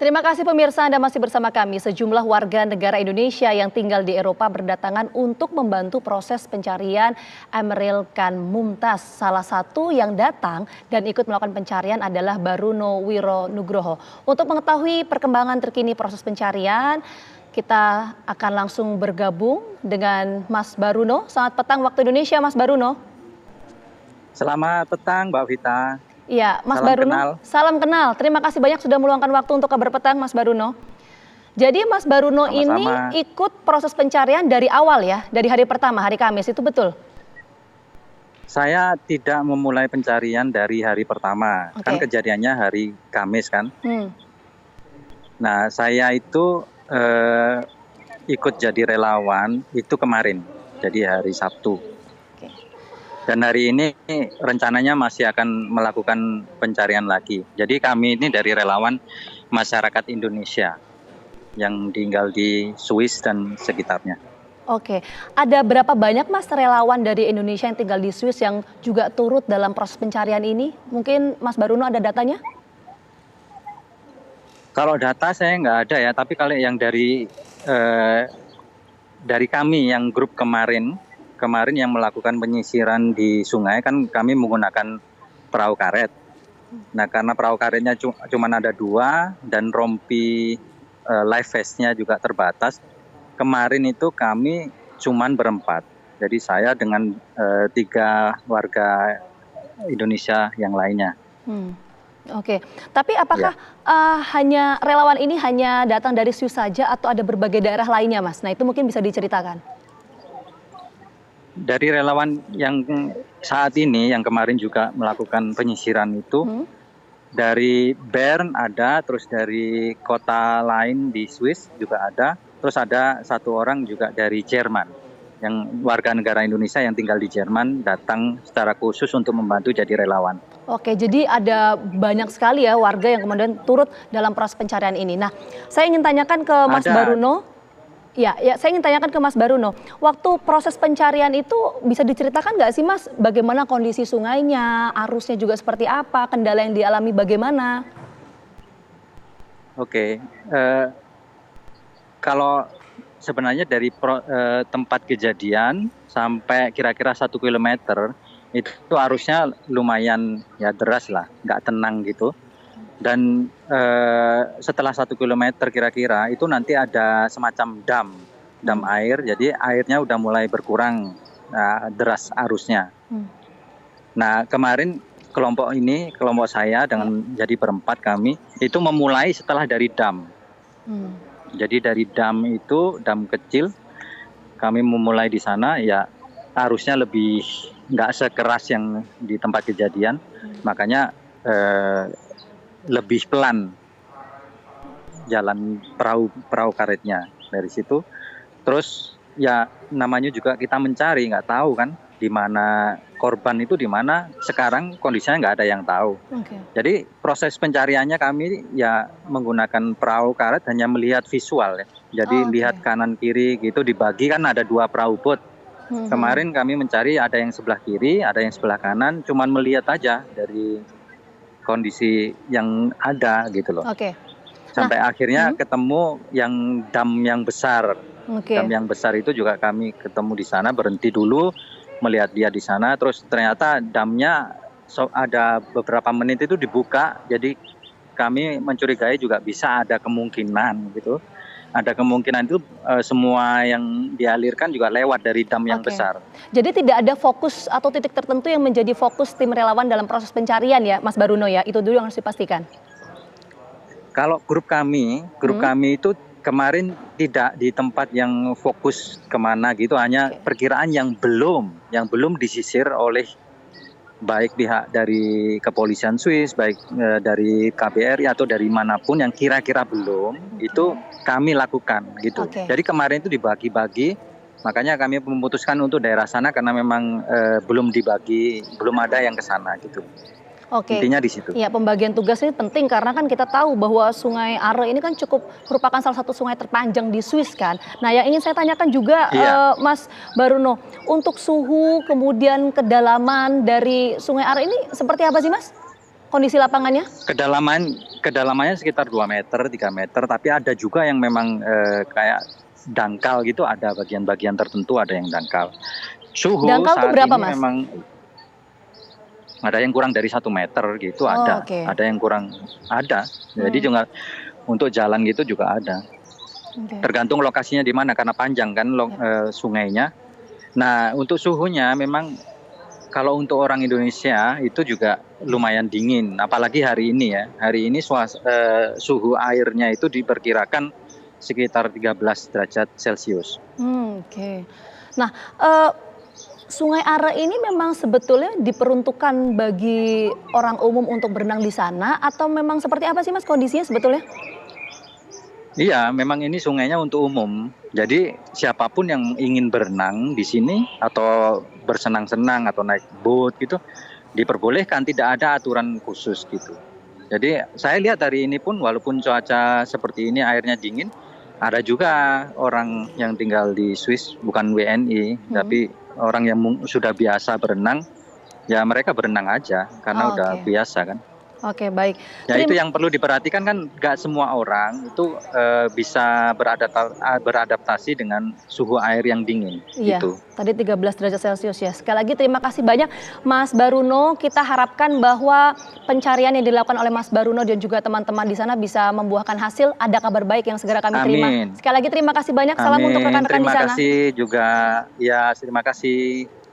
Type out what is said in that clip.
Terima kasih pemirsa, Anda masih bersama kami. Sejumlah warga negara Indonesia yang tinggal di Eropa berdatangan untuk membantu proses pencarian Emeril Khan Mumtaz. Salah satu yang datang dan ikut melakukan pencarian adalah Baruno Wironugroho. Untuk mengetahui perkembangan terkini proses pencarian, kita akan langsung bergabung dengan Mas Baruno. Selamat petang waktu Indonesia, Mas Baruno. Selamat petang, Mbak Vita. Iya, Mas Salam Baruno, kenal. salam kenal. Terima kasih banyak sudah meluangkan waktu untuk kabar petang, Mas Baruno. Jadi Mas Baruno ini Sama-sama. ikut proses pencarian dari awal ya, dari hari pertama, hari Kamis, itu betul? Saya tidak memulai pencarian dari hari pertama. Kan Oke. kejadiannya hari Kamis kan. Hmm. Nah, saya itu ikut jadi relawan itu kemarin, jadi hari Sabtu. Oke. Dan hari ini rencananya masih akan melakukan pencarian lagi. Jadi kami ini dari relawan masyarakat Indonesia yang tinggal di Swiss dan sekitarnya. Oke, ada berapa banyak Mas relawan dari Indonesia yang tinggal di Swiss yang juga turut dalam proses pencarian ini? Mungkin Mas Baruno ada datanya? Kalau data saya nggak ada ya, tapi kalau yang dari kami yang grup kemarin yang melakukan penyisiran di sungai kan kami menggunakan perahu karet. Nah karena perahu karetnya cuma ada 2 dan rompi life vest-nya juga terbatas. Kemarin itu kami cuman berempat. Jadi saya dengan 3 warga Indonesia yang lainnya. Oke, tapi apakah hanya relawan ini hanya datang dari Swiss saja atau ada berbagai daerah lainnya, Mas? Nah itu mungkin bisa diceritakan. Dari relawan yang saat ini, yang kemarin juga melakukan penyisiran itu, dari Bern ada, terus dari kota lain di Swiss juga ada, terus ada 1 orang juga dari Jerman, yang warga negara Indonesia yang tinggal di Jerman datang secara khusus untuk membantu jadi relawan. Oke, jadi ada banyak sekali ya warga yang kemudian turut dalam proses pencarian ini. Nah, saya ingin tanyakan ke Mas Baruno. Ya, saya ingin tanyakan ke Mas Baruno. Waktu proses pencarian itu bisa diceritakan nggak sih Mas, bagaimana kondisi sungainya, arusnya juga seperti apa, kendala yang dialami bagaimana? Oke, kalau sebenarnya dari tempat kejadian sampai kira-kira 1 kilometer itu arusnya lumayan ya deras lah, nggak tenang gitu. Dan setelah 1 kilometer kira-kira itu nanti ada semacam dam air, jadi airnya udah mulai berkurang deras arusnya. Nah kemarin kelompok saya dengan jadi berempat kami itu memulai setelah dari dam. Jadi dari dam itu, dam kecil, kami memulai di sana ya arusnya lebih nggak sekeras yang di tempat kejadian, makanya lebih pelan jalan perahu karetnya dari situ. Terus ya namanya juga kita mencari, nggak tahu kan di mana korban itu, di mana sekarang kondisinya nggak ada yang tahu. Jadi proses pencariannya kami ya menggunakan perahu karet hanya melihat visual ya. Jadi lihat kanan kiri gitu, dibagi kan ada 2 perahu bot. Kemarin kami mencari ada yang sebelah kiri, ada yang sebelah kanan, cuman melihat aja dari kondisi yang ada gitu loh. Sampai akhirnya ketemu yang dam yang besar. Dam yang besar itu juga kami ketemu di sana, berhenti dulu melihat dia di sana, terus ternyata damnya ada beberapa menit itu dibuka, jadi kami mencurigai juga bisa ada kemungkinan gitu. Ada kemungkinan itu semua yang dialirkan juga lewat dari dam yang besar. Jadi tidak ada fokus atau titik tertentu yang menjadi fokus tim relawan dalam proses pencarian ya Mas Baruno ya, itu dulu yang harus dipastikan. Kalau grup kami itu kemarin tidak di tempat yang fokus kemana gitu, hanya perkiraan yang belum disisir oleh baik pihak dari kepolisian Swiss, baik dari KBRI atau dari manapun yang kira-kira belum, itu kami lakukan gitu. Jadi kemarin itu dibagi-bagi, makanya kami memutuskan untuk daerah sana karena memang belum dibagi, belum ada yang ke sana gitu. Intinya di situ. Ya, pembagian tugas ini penting karena kan kita tahu bahwa Sungai Are ini kan merupakan salah satu sungai terpanjang di Swiss kan. Nah, yang ingin saya tanyakan juga Mas Baruno, untuk suhu kemudian kedalaman dari Sungai Are ini seperti apa sih Mas? Kondisi lapangannya? kedalamannya sekitar 2 meter, 3 meter, tapi ada juga yang memang kayak dangkal gitu, ada bagian-bagian tertentu ada yang dangkal. Suhu Dangkal tuh saat berapa, ini Mas? memang ada yang kurang dari 1 meter gitu, Oh, ada. oke. Ada yang kurang, ada. Jadi juga untuk jalan gitu juga ada. Oke. Tergantung lokasinya di mana, karena panjang kan sungainya. Nah, untuk suhunya memang kalau untuk orang Indonesia itu juga lumayan dingin, apalagi hari ini ya. Hari ini suhu airnya itu diperkirakan sekitar 13 derajat Celcius. Oke. Nah, Sungai Are ini memang sebetulnya diperuntukkan bagi orang umum untuk berenang di sana atau memang seperti apa sih, Mas, kondisinya sebetulnya? Iya, memang ini sungainya untuk umum. Jadi siapapun yang ingin berenang di sini atau bersenang-senang atau naik boat gitu diperbolehkan, tidak ada aturan khusus gitu. Jadi saya lihat hari ini pun walaupun cuaca seperti ini airnya dingin, ada juga orang yang tinggal di Swiss, bukan WNI, tapi orang yang sudah biasa berenang, ya mereka berenang aja karena Oh, udah oke. biasa kan. Oke, baik. Ya itu yang perlu diperhatikan kan, nggak semua orang itu bisa beradaptasi dengan suhu air yang dingin Iya, gitu. tadi 13 derajat Celcius ya. Sekali lagi terima kasih banyak Mas Baruno. Kita harapkan bahwa pencarian yang dilakukan oleh Mas Baruno dan juga teman-teman di sana bisa membuahkan hasil. Ada kabar baik yang segera kami terima. Amin. Sekali lagi terima kasih banyak. Salam untuk Amin. rekan-rekan di Terima sana. kasih juga. Ya, terima kasih.